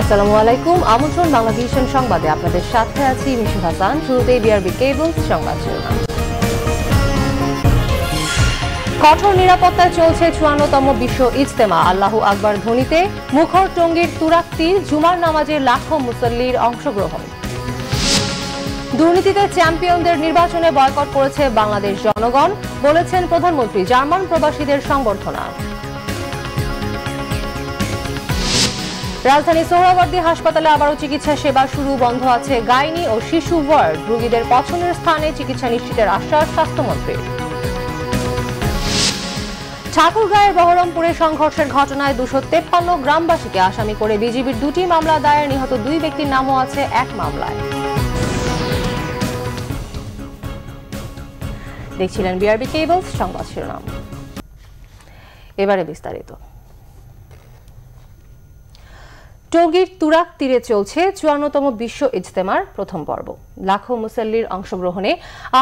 আসসালামু আলাইকুম, আমন্ত্রণ বাংলাদেশের সংবাদে আপনাদের সাথে আছি মিশু হাসান। শুরুতেই বিআরবি কেবলস সংবাদ শিরোনাম। কঠোর নিরাপত্তায় চলছে ৫৪তম বিশ্ব ইজতেমা। আল্লাহু আকবার ধ্বনিতে মুখর টঙ্গীর তুরাক্তি জুমার নামাজের লাখো মুসল্লির অংশগ্রহণ। দুর্নীতিতে চ্যাম্পিয়নদের নির্বাচনে বয়কট করেছে বাংলাদেশ জনগণ, বলেছেন প্রধানমন্ত্রী। জার্মান প্রবাসীদের সংবর্ধনা। রাজধানী সোহরাওয়ার্দী হাসপাতালে আবারও চিকিৎসা সেবা শুরু, বন্ধ আছে গাইনি ও শিশু ওয়ার্ড। রোগীদের পছন্দের স্থানে চিকিৎসা নিশ্চিতের আশ্বাস স্বাস্থ্যমন্ত্রীর। ঠাকুরগাঁয়ের বহরমপুরে সংঘর্ষের ঘটনায় ২৫৩ গ্রামবাসীকে আসামি করে বিজিবির ২টি মামলা দায়ের। নিহত ২ ব্যক্তির নামও আছে এক মামলায়। দেখছিলেন বিআরবি কেবলস সংবাদ শিরোনাম। এবারে বিস্তারিত। টঙ্গীর তুরাক তীরে চলছে ৫৪তম বিশ্ব ইজতেমার প্রথম পর্ব। লাখো মুসল্লির অংশগ্রহণে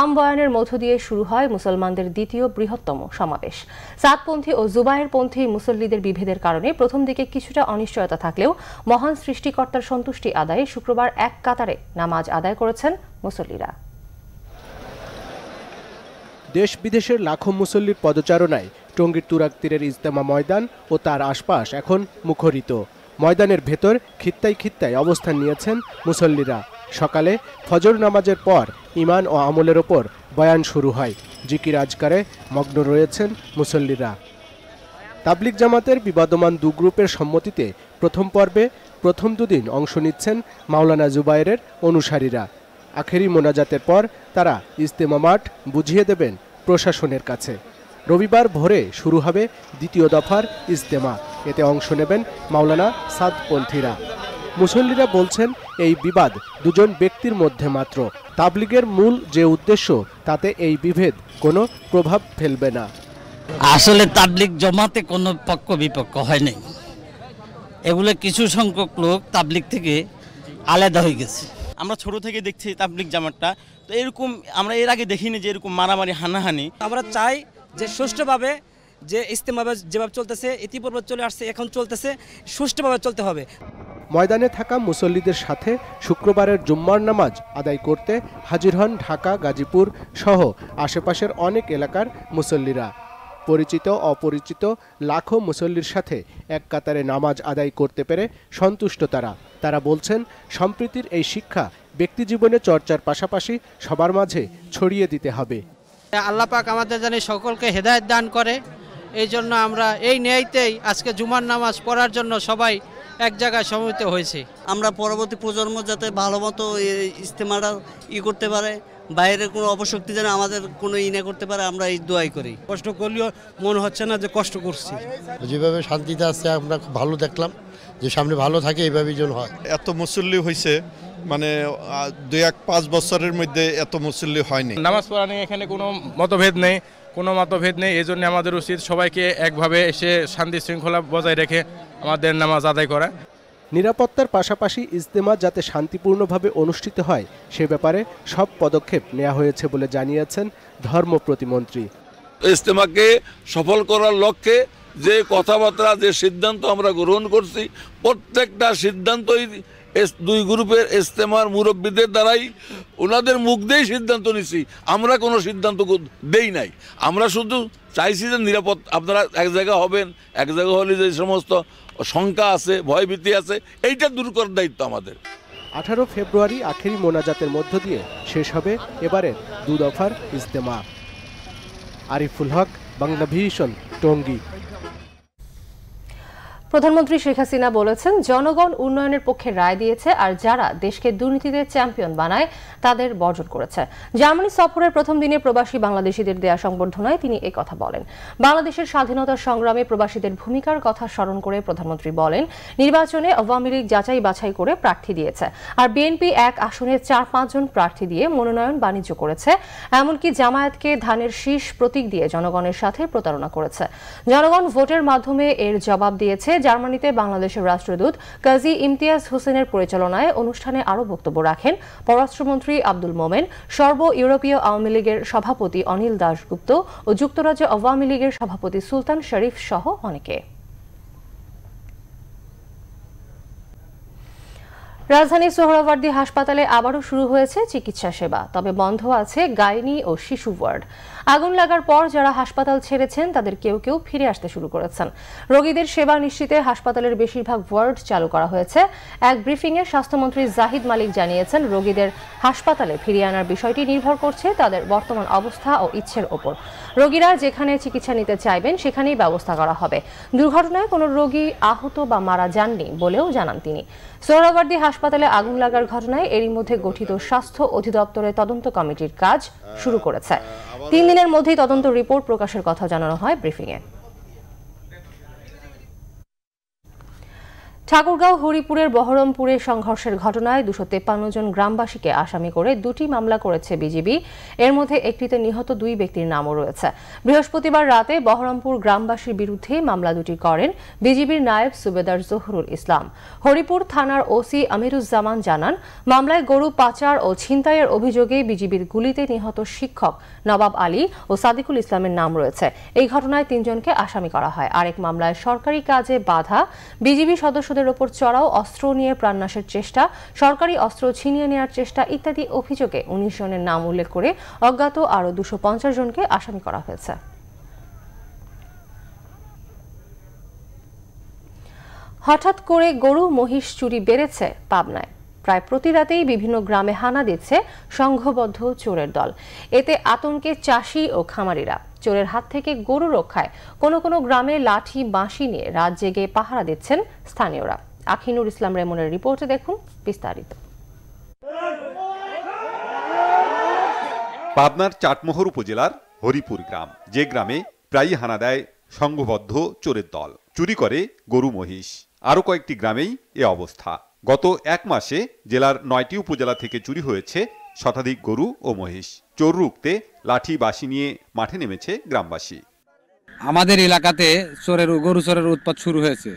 আম বয়ানের মধ্য দিয়ে শুরু হয় মুসলমানদের দ্বিতীয় বৃহত্তম সমাবেশ। সাদপন্থী ও জুবায়েরপন্থী মুসল্লিদের বিভেদের কারণে প্রথম দিকে কিছুটা অনিশ্চয়তা থাকলেও মহান সৃষ্টিকর্তার সন্তুষ্টি আদায়ে শুক্রবার এক কাতারে নামাজ আদায় করেছেন মুসল্লিরা। দেশ বিদেশের লাখো মুসল্লির পদচারণায় টঙ্গীর তুরাক তীরের ইজতেমা ময়দান ও তার আশপাশ এখন মুখরিত। ময়দানের ভেতর খিত্তায় খিত্তায় অবস্থান নিয়েছেন মুসল্লিরা। সকালে ফজর নামাজের পর ঈমান ও আমলের ওপর বয়ান শুরু হয়। জিকির আজকারে মগ্ন রয়েছেন মুসল্লিরা। তাবলিগ জামাতের বিবাদমান দু গ্রুপের সম্মতিতে প্রথম পর্বে প্রথম দুদিন অংশ নিচ্ছেন মাওলানা জুবায়েরের অনুসারীরা। আখেরি মোনাজাতের পর তারা ইজতেমা মাঠ বুঝিয়ে দেবেন প্রশাসনের কাছে। রবিবার ভোরে শুরু হবে দ্বিতীয় দফার ইজতেমা। এতে অংশ নেবেন মাওলানা সাদপন্থীরা। মুসল্লিরা বলছেন এই বিবাদ দুজন ব্যক্তির মধ্যে মাত্র। তাবলিগের মূল যে উদ্দেশ্য তাতে এই বিভেদ কোনো প্রভাব ফেলবে না। আসলে তাবলিগ জমাতে কোনো পক্ষ বিপক্ষ হয় নাই। এগুলো কিছু সংখ্যক লোক তাবলিগ থেকে আলাদা হয়ে গেছে। আমরা ছোট থেকে দেখছি তাবলিগ জামাতটা, তো এরকম আমরা এর আগে দেখিনি যে এরকম মারামারি হানাহানি। আমরা চাই যে সুষ্ঠুভাবে যে ইজতেমা যেভাবে চলতেছে, ইতিপূর্বে চলে আসছে, এখন চলতেছে, সুষ্ঠুভাবে চলতে হবে। ময়দানে থাকা মুসল্লিদের সাথে শুক্রবারের জুম্মার নামাজ আদায় করতে হাজির হন ঢাকা, গাজীপুর সহ আশেপাশের অনেক এলাকার মুসল্লিরা। পরিচিত অপরিচিত লাখো মুসল্লির সাথে এক কাতারে নামাজ আদায় করতে পেরে সন্তুষ্ট তারা বলছেন সম্প্রীতির এই শিক্ষা ব্যক্তিজীবনে চর্চার পাশাপাশি সবার মাঝে ছড়িয়ে দিতে হবে। আল্লাহ পাক আমাদের জানি সকলকে হেদায়েত দান করে। এই জন্য আমরা এই ন্যায়তেই আজকে জুমার নামাজ পড়ার জন্য সবাই এক জায়গায় সমবেত হয়েছে। আমরা পরবর্তী প্রজন্ম যাতে ভালো মতো ইজতেমাটা করতে পারে, বাইরের কোনো অপশক্তি যেন আমাদের কোনো না করতে পারে, আমরা এই দোয়াই করি। কষ্ট করলেও মনে হচ্ছে না যে কষ্ট করছি। যেভাবে শান্তিতে আছে আমরা খুব ভালো দেখলাম, যে সামনে ভালো থাকে এইভাবেই যেন হয়। এত মুসল্লি হয়েছে, মানে ২-৫ বছরের মধ্যে এত মুসল্লি হয়নি। নামাজ পড়া নিয়ে এখানে কোনো মতভেদ নেই, এই জন্য আমাদের উচিত সবাইকে একভাবে এসে শান্তি শৃঙ্খলা বজায় রেখে আমাদের নামাজ আদায় করা। নিরাপত্তার পাশাপাশি ইজতেমা যাতে শান্তিপূর্ণভাবে অনুষ্ঠিত হয় সে ব্যাপারে সব পদক্ষেপ নেওয়া হয়েছে বলে জানিয়েছেন ধর্ম প্রতিমন্ত্রী। ইজতেমাকে সফল করার লক্ষ্যে যে কথাবার্তা, যে সিদ্ধান্ত আমরা গ্রহণ করছি, প্রত্যেকটা সিদ্ধান্তই দুই গ্রুপের ইজতেমার মুরব্বীদের দ্বারাই ওনাদের মুখ দিয়েই সিদ্ধান্ত নিছি। আমরা কোনো সিদ্ধান্ত দেই নাই। আমরা শুধু চাইছি যে নিরাপদ আপনারা এক জায়গা হবেন, এক জায়গা হলে যে সমস্ত শঙ্কা আছে, ভয়ভীতি আছে, এইটা দূর করার দায়িত্ব আমাদের। 18 ফেব্রুয়ারি আখেরি মোনাজাতের মধ্য দিয়ে শেষ হবে এবারের 2 দফার ইজতেমা। আরিফুল হক, বাংলাভিশন, টঙ্গী। প্রধানমন্ত্রী শেখ হাসিনা বলেছেন, জনগণ উন্নয়নের পক্ষে রায় দিয়েছে, আর যারা দেশকে দুর্নীতিতে চ্যাম্পিয়ন বানায় তাদের বর্জন করেছে। জার্মানি সফরের প্রথম দিনে প্রবাসী বাংলাদেশিদের দেয়া সংবর্ধনায় তিনি এই কথা বলেন। বাংলাদেশের স্বাধীনতার সংগ্রামে প্রবাসীদের ভূমিকার কথা স্মরণ করে প্রধানমন্ত্রী বলেন, নির্বাচনে আওয়ামী লীগ যাচাই বাছাই করে প্রার্থী দিয়েছে, আর বিএনপি এক আসনে 4-5 জন প্রার্থী দিয়ে মনোনয়ন বাণিজ্য করেছে। এমনকি জামায়াতকে ধানের শীষ প্রতীক দিয়ে জনগণের সাথে প্রতারণা করেছে। জনগণ ভোটের মাধ্যমে এর জবাব দিয়েছে। জার্মানিতে বাংলাদেশের রাষ্ট্রদূত কাজী ইমতিয়াজ হোসেনের পরিচালনায় অনুষ্ঠানে আরও বক্তব্য রাখেন পররাষ্ট্রমন্ত্রী আব্দুল মোমেন, সর্ব ইউরোপীয় আওয়ামী লীগের সভাপতি অনিল দাশগুপ্ত ও যুক্তরাজ্য আওয়ামী লীগের সভাপতি সুলতান শরীফ সহ অনেকে। রাজধানীর সোহরাওয়ার্দী হাসপাতালে আবারও শুরু হয়েছে চিকিৎসা সেবা, তবে বন্ধ আছে গাইনি ও শিশু ওয়ার্ড। আগুন লাগার পর যারা হাসপাতাল ছেড়েছেন তাদের কেউ কেউ ফিরে আসতে শুরু করেছেন। রোগীদের সেবা নিশ্চিতে হাসপাতালের বেশিরভাগ ওয়ার্ড চালু করা হয়েছে। এক ব্রিফিংয়ে স্বাস্থ্যমন্ত্রী জাহিদ মালিক জানিয়েছেন, রোগীদের হাসপাতালে ফিরিয়ে আনার বিষয়টি নির্ভর করছে তাদের বর্তমান অবস্থা ও ইচ্ছের ওপর। রোগীরা যেখানে চিকিৎসা নিতে চাইবেন সেখানেই ব্যবস্থা করা হবে। দুর্ঘটনায় কোনো রোগী আহত বা মারা যাননি বলেও জানান তিনি। সোহরাওয়ার্দী হাসপাতালে আগুন লাগার ঘটনায় এরই মধ্যে গঠিত স্বাস্থ্য অধিদপ্তরের তদন্ত কমিটির কাজ শুরু করেছে। 3 দিনের মধ্যেই তদন্ত রিপোর্ট প্রকাশের কথা জানানো হয় ব্রিফিংয়ে। ঠাকুরগাঁও হরিপুরের বহরমপুরে সংঘর্ষের ঘটনায় 253 জন গ্রামবাসীকে আসামি করে 2টি মামলা করেছে বিজিবি। এর মধ্যে একটিতে নিহত 2 ব্যক্তির নামও রয়েছে। বৃহস্পতিবার রাতে বহরমপুর গ্রামবাসীর বিরুদ্ধে মামলা দুটি করেন বিজিবির নায়েব সুবেদার জহুরুল ইসলাম। হরিপুর থানার ওসি আমিরুজ্জামান জানান, মামলায় গরু পাচার ও ছিনতাইয়ের অভিযোগে বিজিবির গুলিতে নিহত শিক্ষক নবাব আলী ও সাদিকুল ইসলামের নাম রয়েছে। এই ঘটনায় 3 জনকে আসামি করা হয়। আরেক মামলায় সরকারি কাজে বাধা, বিজিবি সদস্যদের ওপর চড়াও, অস্ত্র নিয়ে প্রাণনাশের চেষ্টা, সরকারি অস্ত্র ছিনিয়ে নেওয়ার চেষ্টা ইত্যাদি অভিযোগে 19 জনের নাম উল্লেখ করে অজ্ঞাত আরও 250 জনকে আসামি করা হয়েছে। হঠাৎ করে গরু মহিষ চুরি বেড়েছে পাবনায়। প্রায় প্রতি রাতেই বিভিন্ন গ্রামে হানা দিচ্ছে সংঘবদ্ধ চোরের দল। এতে আতঙ্কে চাষি ও খামারিরা। চোরের হাত থেকে গরু রক্ষায় কোনো কোনো গ্রামে লাঠি বাঁশি নিয়ে রাত জেগে পাহারা দিচ্ছেন স্থানীয়রা। আখিনুর ইসলাম রেমনের রিপোর্টে দেখুন বিস্তারিত। পাবনার চাটমোহর উপজেলার হরিপুর গ্রাম, যে গ্রামে প্রায়ই হানা দেয় সংঘবদ্ধ চোরের দল, চুরি করে গরু মহিষ। আরও কয়েকটি গ্রামেই এ অবস্থা। গত 1 মাসে জেলার 9টি উপজেলা থেকে চুরি হয়েছে শতাধিক গরু ও মহিষ। চোর রুখতে লাঠি বাঁশি নিয়ে মাঠে নেমেছে গ্রামবাসী। আমাদের এলাকাতে গরু চোরের উৎপাত শুরু হয়েছে,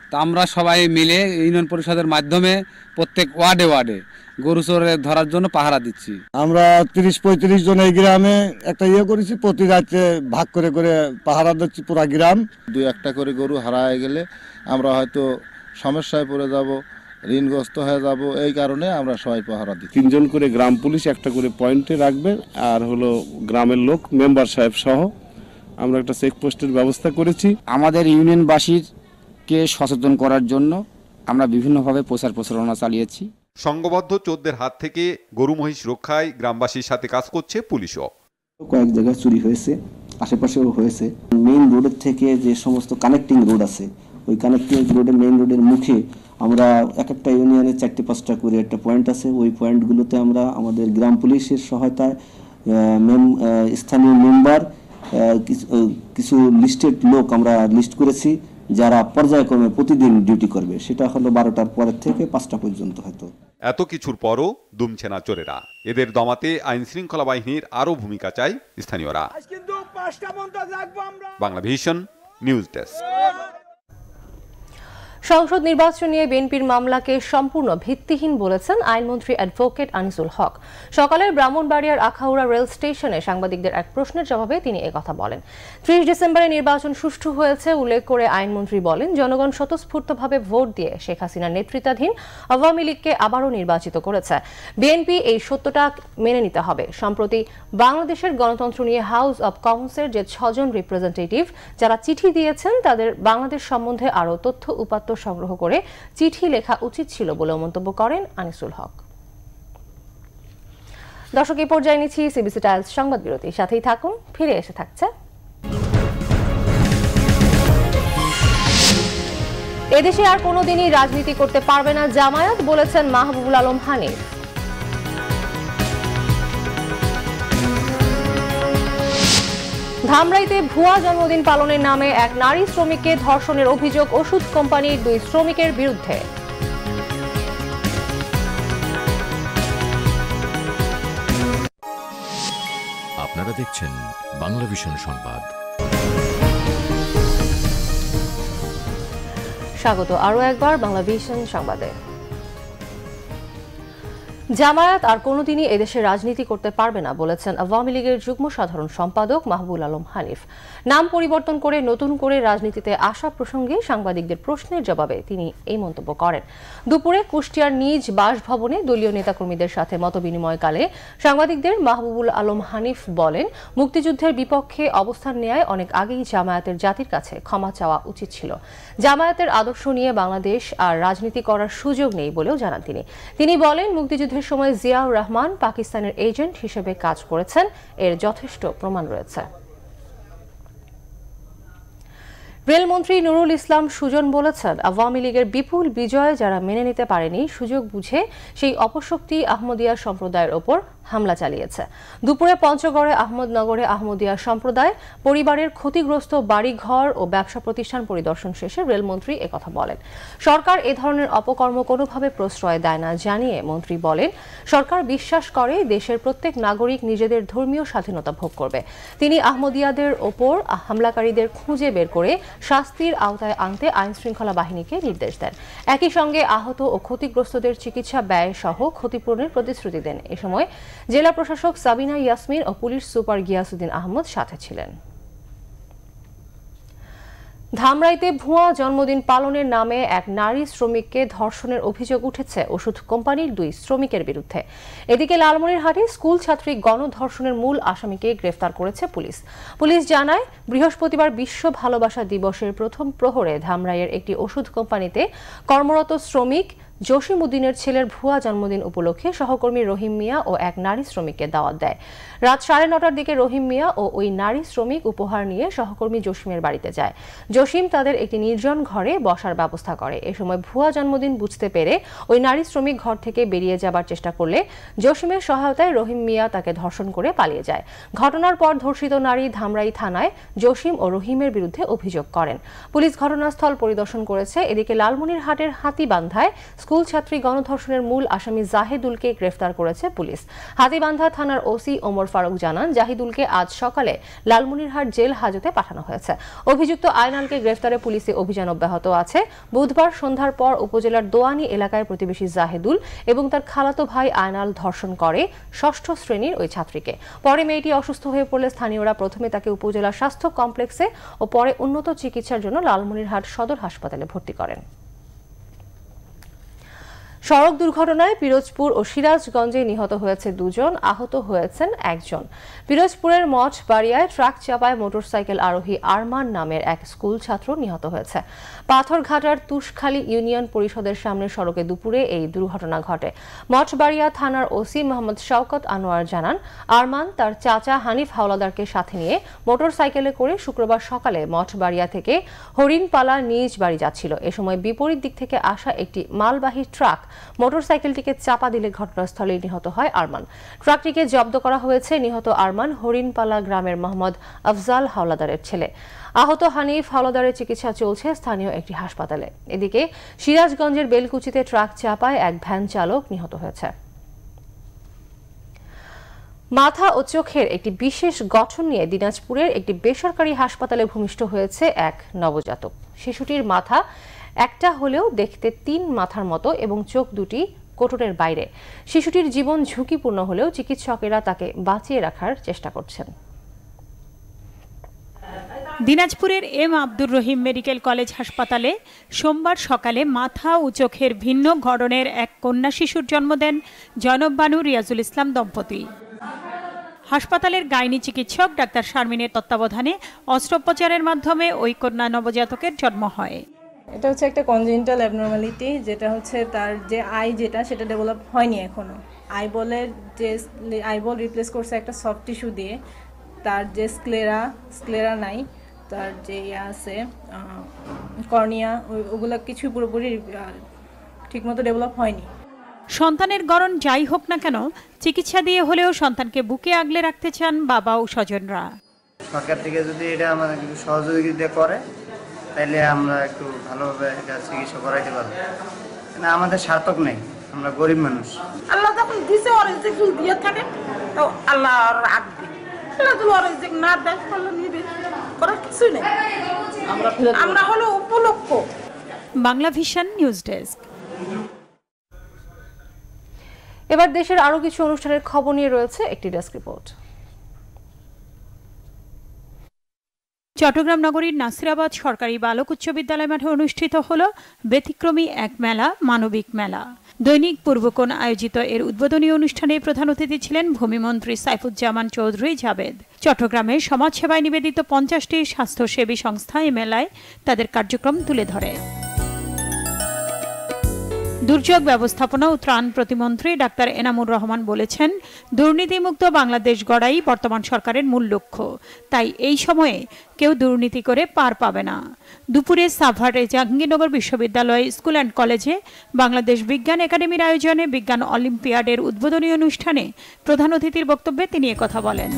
তা আমরা সবাই মিলে ইউনিয়ন পরিষদের মাধ্যমে প্রত্যেক ওয়ার্ডে ওয়ার্ডে গরু চোরের ধরার জন্য পাহারা দিচ্ছি। আমরা 30-35 জন এই গ্রামে একটা করেছি, প্রতি রাতে ভাগ করে করে পাহারা দিচ্ছি পুরা গ্রাম। 2-1টা করে গরু হারায় গেলে আমরা হয়তো সমস্যায় পড়ে যাব, ঋণগ্রস্ত হয়ে যাব। এই কারণে আমরা সবাই পাহারা দিই। 3 জন করে গ্রাম পুলিশ একটা করে পয়েন্টে রাখবে, আর হলো গ্রামের লোক মেম্বার সাহেব সহ আমরা একটা চেকপোস্টের ব্যবস্থা করেছি। আমাদের ইউনিয়নবাসীকে সচেতন করার জন্য আমরা বিভিন্নভাবে প্রচার প্রচারণা চালিয়েছি। সংঘবদ্ধ চোরদের হাত থেকে গরু মহিষ রক্ষায় গ্রামবাসীর সাথে কাজ করছে পুলিশও। কয়েক জায়গায় চুরি হয়েছে, আশেপাশেও হয়েছে। মেইন রোডের থেকে যে সমস্ত কানেক্টিং রোড আছে, ওই কানেক্টিং রোডে মেইন রোডের মুখে আমরা একটা ইউনিয়নে 4-5টা করে একটা পয়েন্ট আছে। ওই পয়েন্টগুলোতে আমরা আমাদের গ্রাম পুলিশের সহায়তায় স্থানীয় মেম্বার কিছু লিস্টেড লোক আমরা লিস্ট করেছি, যারা পর্যায়ক্রমে প্রতিদিন ডিউটি করবে। সেটা হলো 12টার পরের থেকে 5টা পর্যন্ত। হয়তো এত কিছুর পরও দুমছে না চোরেরা। এদের দমাতে আইন শৃঙ্খলা বাহিনীর আরও ভূমিকা চাই স্থানীয়রা। Bangla vision news desk. সংসদ নির্বাচন নিয়ে বিএনপির মামলাকে সম্পূর্ণ ভিত্তিহীন বলেছেন আইনমন্ত্রী অ্যাডভোকেট আনিসুল হক। সকালে ব্রাহ্মণবাড়িয়ার আখাউড়া রেল স্টেশনে সাংবাদিকদের এক প্রশ্নের জবাবে তিনি একথা বলেন। 30 ডিসেম্বরে নির্বাচন সুষ্ঠু হয়েছে উল্লেখ করে আইনমন্ত্রী বলেন, জনগণ স্বতঃস্ফূর্তভাবে ভোট দিয়ে শেখ হাসিনার নেতৃত্বাধীন আওয়ামী লীগকে আবারও নির্বাচিত করেছে। বিএনপি এই সত্যটা মেনে নিতে হবে। সম্প্রতি বাংলাদেশের গণতন্ত্র নিয়ে হাউস অব কমন্সের যে 6 জন রিপ্রেজেন্টেটিভ যারা চিঠি দিয়েছেন, তাদের বাংলাদেশ সম্বন্ধে আরও তথ্য উপাত্ত সংগ্রহ করে চিঠি লেখা উচিত ছিল বলে মন্তব্য করেন আনিসুল হক। দর্শক, এই পর্যায়ে নিচ্ছি সিবিসি টাইলস সংবাদ বিরতি। সাথেই থাকুন, ফিরে এসে থাকছে। এদেশে আর কোনোদিনই রাজনীতি করতে পারবে না জামায়াত, বলেছেন মাহবুবুল আলম হানিফ। ধামরাইতে ভুয়া জন্মদিন পালনের নামে এক নারী শ্রমিককে ধর্ষণের অভিযোগ ওষুধ কোম্পানির 2 শ্রমিকের বিরুদ্ধে। আপনারা দেখছেন বাংলা ভিশন সংবাদ। স্বাগত আরও একবার বাংলা ভিশন সংবাদে। জামায়াত আর কোনোদিনই এদেশে রাজনীতি করতে পারবে না বলেছেন আওয়ামী লীগের যুগ্ম সাধারণ সম্পাদক মাহবুল আলম হানিফ। নাম পরিবর্তন করে নতুন করে রাজনীতিতে আসা প্রসঙ্গে সাংবাদিকদের প্রশ্নের জবাবে তিনি এই মন্তব্য করেন। দুপুরে কুষ্টিয়ার নিজ বাসভবনে দলীয় নেতাকর্মীদের সাথে মতবিনিময়কালে সাংবাদিকদের মাহবুবুল আলম হানিফ বলেন, মুক্তিযুদ্ধের বিপক্ষে অবস্থান নেওয়ায় অনেক আগেই জামায়াতের জাতির কাছে ক্ষমা চাওয়া উচিত ছিল। জামায়াতের আদর্শ নিয়ে বাংলাদেশ আর রাজনীতি করার সুযোগ নেই বলেও জানান তিনি বলেন, মুক্তিযুদ্ধের সময় জিয়াউর রহমান পাকিস্তানের এজেন্ট হিসেবে কাজ করেছেন, এর যথেষ্ট প্রমাণ রয়েছে। রেলমন্ত্রী নুরুল ইসলাম সুজন বলেছেন, আওয়ামী লীগের বিপুল বিজয় যারা মেনে নিতে পারেনি, সুযোগ বুঝে সেই অপশক্তি আহমদিয়া সম্প্রদায়ের ওপর হামলা চালিয়েছে। দুপুরে পঞ্চগড়ে আহমদনগরে আহমদিয়া সম্প্রদায় পরিবারের ক্ষতিগ্রস্ত বাড়িঘর ও ব্যবসা প্রতিষ্ঠান পরিদর্শন শেষে রেলমন্ত্রী একথা বলেন। সরকার এ ধরনের অপকর্ম কোনোভাবে প্রশ্রয় দেয় না জানিয়ে মন্ত্রী বলেন, সরকার বিশ্বাস করে দেশের প্রত্যেক নাগরিক নিজেদের ধর্মীয় স্বাধীনতা ভোগ করবে। তিনি আহমদিয়াদের ওপর হামলাকারীদের খুঁজে বের করে শাস্তির আওতায় আনতে আইনশৃঙ্খলা বাহিনীকে নির্দেশ দেন। একই সঙ্গে আহত ও ক্ষতিগ্রস্তদের চিকিৎসা ব্যয় সহ ক্ষতিপূরণের প্রতিশ্রুতি দেন। এ সময় জেলা প্রশাসক সাবিনা ইয়াসমিন ও পুলিশ সুপার গিয়াসউদ্দিন আহমদ সাথে ছিলেন। ধামরাইতে ভুয়া জন্মদিন পালনের নামে এক নারী শ্রমিককে ধর্ষণের অভিযোগ উঠেছে ওষুধ কোম্পানির 2 শ্রমিকের বিরুদ্ধে। এদিকে লালমনিরহাটে স্কুল ছাত্রী গণধর্ষণের মূল আসামিকে গ্রেফতার করেছে পুলিশ জানায়, বৃহস্পতিবার বিশ্ব ভালোবাসা দিবসের প্রথম প্রহরে ধামরাইয়ের একটি ওষুধ কোম্পানিতে কর্মরত শ্রমিক জসিম উদ্দিনের ছেলের ভুয়া জন্মদিন উপলক্ষে সহকর্মী রহিম মিয়া ও এক নারী শ্রমিককে দাওয়াত দেয়। রাত 9:30টার দিকে রহিম মিয়া ও ওই নারী শ্রমিক উপহার নিয়ে সহকর্মী জসিমের বাড়িতে যায়। জসিম তাদের একটি নির্জন ঘরে বসার ব্যবস্থা করে। এ সময় ভুয়া জন্মদিন বুঝতে পেরে ওই নারী শ্রমিক ঘর থেকে বেরিয়ে যাবার চেষ্টা করলে জসিমের সহায়তায় রহিম মিয়া তাকে ধর্ষণ করে পালিয়ে যায়। ঘটনার পর ধর্ষিত নারী ধামরাই থানায় জসিম ও রহিমের বিরুদ্ধে অভিযোগ করেন। পুলিশ ঘটনাস্থল পরিদর্শন করেছে। এদিকে লালমনিরহাটের হাতিবান্ধায় স্কুল ছাত্রী গণধর্ষণের মূল আসামি জাহিদুলকে গ্রেফতার করেছে পুলিশ। হাতিবান্ধা থানার ওসি ওমর ফারুক জানান, জাহিদুলকে আজ সকালে লালমনিরহাট জেল হাজতে পাঠানো হয়েছে। অভিযুক্ত আয়নালকে গ্রেফতারে পুলিশে অভিযান অব্যাহত আছে। বুধবার সন্ধ্যার পর উপজেলার দোয়ানি এলাকায় প্রতিবেশী জাহিদুল এবং তার খালাতো ভাই আয়নাল ধর্ষণ করে 6ষ্ঠ শ্রেণীর ওই ছাত্রীকে। পরে মেয়েটি অসুস্থ হয়ে পড়লে স্থানীয়রা প্রথমে তাকে উপজেলা স্বাস্থ্য কমপ্লেক্সে ও পরে উন্নত চিকিৎসার জন্য লালমনিরহাট সদর হাসপাতালে ভর্তি করেন। সড়ক দুর্ঘটনায় পিরোজপুর ও সিরাজগঞ্জে নিহত হয়েছে 2 জন, আহত হয়েছেন 1 জন। পিরোজপুরের মঠবাড়িয়ায় ট্রাক চাপায় মোটরসাইকেল আরোহী আরমান নামের এক স্কুল ছাত্র নিহত হয়েছে। পাথরঘাটার তুষখালী ইউনিয়ন পরিষদের সামনে সড়কে দুপুরে এই দুর্ঘটনা ঘটে। মঠবাড়িয়া থানার ওসি মোহাম্মদ শওকত আনোয়ার জানান, আরমান তার চাচা হানিফ হাওলাদারকে সাথে নিয়ে মোটরসাইকেলে করে শুক্রবার সকালে মঠবাড়িয়া থেকে হরিণপালা নিজ বাড়ি যাচ্ছিল। এ সময় বিপরীত দিক থেকে আসা একটি মালবাহী ট্রাক মোটরসাইকেলটিকে চাপা দিলে ঘটনাস্থলে নিহত হয় আরমান। ট্রাকটিকে জব্দ করা হয়েছে। নিহত আরমান হরিণপালা গ্রামের মোহাম্মদ আফজাল হাওলাদারের ছেলে। আহত হানিফ হাওলাদারের চিকিৎসা চলছে স্থানীয় একটি হাসপাতালে। এদিকে সিরাজগঞ্জের বেলকুচিতে ট্রাক চাপায় এক ভ্যান চালক নিহত হয়েছে। মাথা ও চোখের একটি বিশেষ গঠন নিয়ে দিনাজপুরের একটি বেসরকারি হাসপাতালে ভূমিষ্ঠ হয়েছে এক নবজাতক। শিশুটির মাথা একটা হলেও দেখতে 3 মাথার মতো এবং চোখ দুটি কোটরের বাইরে। শিশুটির জীবন ঝুঁকিপূর্ণ হলেও চিকিৎসকেরা তাকে বাঁচিয়ে রাখার চেষ্টা করছেন। দিনাজপুরের M Abdur Rahim medical college হাসপাতালে সোমবার সকালে মাথা ও চোখের ভিন্ন গঠনের এক কন্যা শিশুর জন্ম দেন জয়নব বানু রিয়াজুল ইসলাম দম্পতি। হাসপাতালের গাইনি চিকিৎসক ডাক্তার শারমিনের তত্ত্বাবধানে অস্ত্রোপচারের মাধ্যমে ওই কন্যা নবজাতকের জন্ম হয়। এটা হচ্ছে একটা কনজেনিটাল অ্যাবনর্মালিটি, যেটা হচ্ছে তার যে আই সেটা ডেভেলপ হয়নি এখনো। আইবল রিপ্লেস করছে একটা সফট টিস্যু দিয়ে। তার যে স্ক্লেরা নাই, তার যে আছে কর্নিয়া, ওগুলো কিছু পুরোপুরি ঠিকমতো ডেভেলপ হয়নি। সন্তানের গড়ন যাই হোক না কেন, চিকিৎসা দিয়ে হলেও সন্তানকে বুকে আগলে রাখতে চান বাবা ও স্বজনরা। সরকার থেকে যদি এটা আমাদের কিছু সহযোগিতা করে তাইলে আমরা একটু ভালোভাবে এটা চিকিৎসা করাইতে পারবো। না, আমাদের সার্থক নেই, আমরা গরিব মানুষ। আল্লাহ যখন দিছে অরিজিক দিয়ে থাকে তো আল্লাহ রাখবে। আল্লাহ যদি অরিজিক না দেয় তাহলে নিবে, করার কিছুই নেই। আমরা হলো উপলক্ষ। Bangla vision news desk. এবার দেশের আরো কিছু অনুষ্ঠানের খবর নিয়ে রয়েছে একটি ডেস্ক রিপোর্ট। চট্টগ্রাম নগরীর নাসিরাবাদ সরকারি বালক উচ্চ বিদ্যালয় মাঠে অনুষ্ঠিত হল ব্যতিক্রমী এক মেলা, মানবিক মেলা। দৈনিক পূর্বকোণ আয়োজিত এর উদ্বোধনী অনুষ্ঠানে প্রধান অতিথি ছিলেন ভূমিমন্ত্রী সাইফুজ্জামান চৌধুরী জাবেদ। চট্টগ্রামে সমাজসেবায় নিবেদিত 50টি স্বাস্থ্যসেবী সংস্থা এই মেলায় তাদের কার্যক্রম তুলে ধরে। দুর্যোগ ব্যবস্থাপনা ও ত্রাণ প্রতিমন্ত্রী ডাক্তার এনামুর রহমান বলেছেন, দুর্নীতিমুক্ত বাংলাদেশ গড়াই বর্তমান সরকারের মূল লক্ষ্য। তাই এই সময়ে কেউ দুর্নীতি করে পার পাবে না। দুপুরে সাভারে জাহাঙ্গীরনগর বিশ্ববিদ্যালয় স্কুল অ্যান্ড কলেজে বাংলাদেশ বিজ্ঞান একাডেমির আয়োজনে বিজ্ঞান অলিম্পিয়াডের উদ্বোধনী অনুষ্ঠানে প্রধান অতিথির বক্তব্যে তিনি একথা বলেন।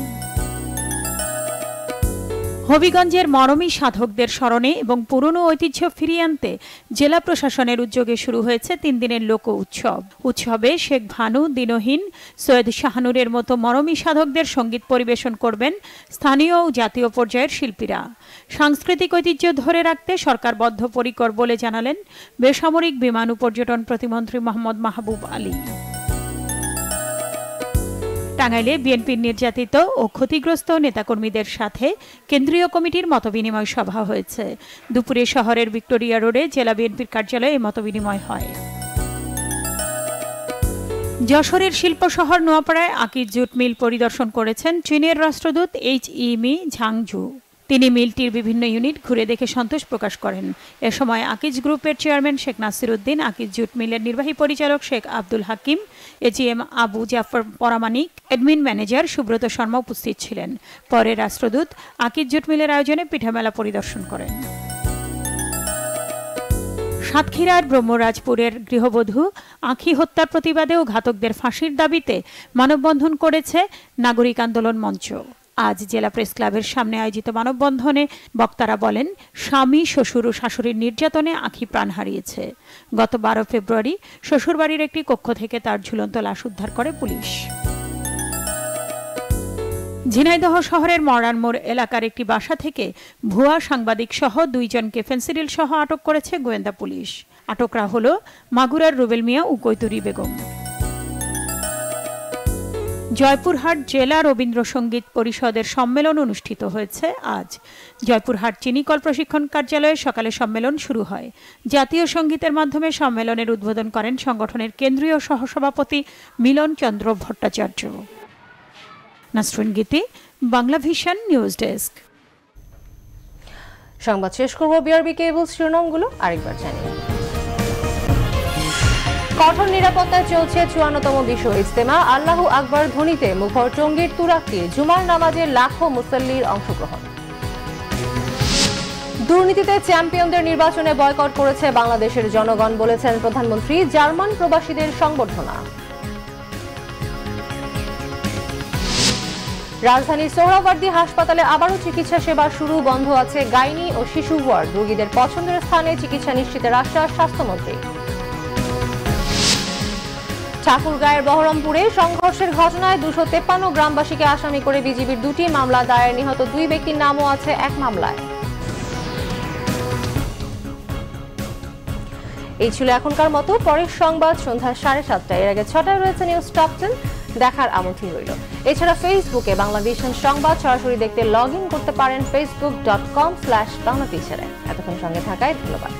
হবিগঞ্জের মরমী সাধকদের স্মরণে এবং পুরনো ঐতিহ্য ফিরিয়ে আনতে জেলা প্রশাসনের উদ্যোগে শুরু হয়েছে 3 দিনের লোক উৎসব। উৎসবে শেখ ভানু, দিনহীন, সৈয়দ শাহানুরের মতো মরমী সাধকদের সঙ্গীত পরিবেশন করবেন স্থানীয় ও জাতীয় পর্যায়ের শিল্পীরা। সাংস্কৃতিক ঐতিহ্য ধরে রাখতে সরকার বদ্ধপরিকর বলে জানালেন বেসামরিক বিমান ও পর্যটন প্রতিমন্ত্রী মোহাম্মদ মাহবুব আলী। টাঙ্গাইলে বিএনপির নির্যাতিত ও ক্ষতিগ্রস্ত নেতাকর্মীদের সাথে কেন্দ্রীয় কমিটির মতবিনিময় সভা হয়েছে। দুপুরে শহরের ভিক্টোরিয়া রোডে জেলা বিএনপির কার্যালয়ে এই মতবিনিময় হয়। যশোরের শিল্প শহর নোয়াপাড়ায় আকিজ জুট মিল পরিদর্শন করেছেন চীনের রাষ্ট্রদূত এইচ.ই. মি ঝাংজু। তিনি মিলটির বিভিন্ন ইউনিট ঘুরে দেখে সন্তোষ প্রকাশ করেন। এ সময় আকিজ গ্রুপের চেয়ারম্যান শেখ নাসির উদ্দিন, আকিজ জুট মিলের নির্বাহী পরিচালক Sheikh Abdul Hakim, AGM Abu Jafar Paramanik, admin manager Subrata Sharma উপস্থিত ছিলেন। পরে রাষ্ট্রদূত আকিজ জুট মিলের আয়োজনে পিঠামেলা পরিদর্শন করেন। সাতক্ষীরার ব্রহ্মরাজপুরের গৃহবধূ আঁখি হত্যার প্রতিবাদে ও ঘাতকদের ফাঁসির দাবিতে মানববন্ধন করেছে নাগরিক আন্দোলন মঞ্চ। আজ জেলা প্রেস ক্লাবের সামনে আয়োজিত মানববন্ধনে বক্তারা বলেন, স্বামী, শ্বশুর ও শাশুড়ির নির্যাতনে আঁখি প্রাণ হারিয়েছে। গত 12 ফেব্রুয়ারি শ্বশুরবাড়ির একটি কক্ষ থেকে তার ঝুলন্ত লাশ উদ্ধার করে পুলিশ। ঝিনাইদহ শহরের মরান মোড় এলাকার একটি বাসা থেকে ভুয়া সাংবাদিক সহ 2 জনকে ফেন্সিডিল সহ আটক করেছে গোয়েন্দা পুলিশ। আটকরা হল মাগুরার রুবেল মিয়া ও কৈতুরী বেগম। জয়পুরহাট জেলা রবীন্দ্রসঙ্গীত পরিষদের সম্মেলন অনুষ্ঠিত হয়েছে আজ। জয়পুরহাট চিনিকল প্রশিক্ষণ কার্যালয়ে সকালে সম্মেলন শুরু হয়। জাতীয় সঙ্গীতের মাধ্যমে সম্মেলনের উদ্বোধন করেন সংগঠনের কেন্দ্রীয় সহসভাপতি মিলন চন্দ্র ভট্টাচার্য। নাসরিন গীতি, বাংলা ভিশন নিউজ ডেস্ক। সংবাদ শেষ করব বিআরবি কেবল শিরোনামগুলো আরেকবার জানিয়ে। কঠোর নিরাপত্তায় চলছে 54তম বিশ্ব ইজতেমা। আল্লাহু আকবার ধ্বনিতে মুখর টঙ্গীর তুরাগতীর জুমার নামাজে লাখো মুসল্লির অংশগ্রহণ। দুর্নীতিতে চ্যাম্পিয়নদের নির্বাচনে বয়কট করেছে বাংলাদেশের জনগণ, বলেছেন প্রধানমন্ত্রী। জার্মান প্রবাসীদের সংবর্ধনা। রাজধানীর সোহরাওয়ার্দী হাসপাতালে আবারও চিকিৎসা সেবা শুরু। বন্ধ আছে গাইনি ও শিশু ওয়ার্ড। রোগীদের পছন্দের স্থানে চিকিৎসা নিশ্চিতের আশ্বাস স্বাস্থ্যমন্ত্রী। ঠাকুরগাঁয়ের বহরমপুরে সংঘর্ষের ঘটনায় 253 গ্রামবাসীকে আসামি করে বিজিবির 2টি মামলা দায়ের। নিহত 2 ব্যক্তির নামও আছে এক মামলায়। এই ছিল এখনকার মতো। পরের সংবাদ সন্ধ্যা 7:30। এর আগে 6টায় রয়েছে নিউজ টপ 10, দেখার আমন্ত্রণ রইল। এছাড়া ফেসবুকে বাংলাদেশন সংবাদ সরাসরি দেখতে লগ ইন করতে পারেন facebook.com/বাংলাদেশে। এতক্ষণ সঙ্গে থাকায় ধন্যবাদ।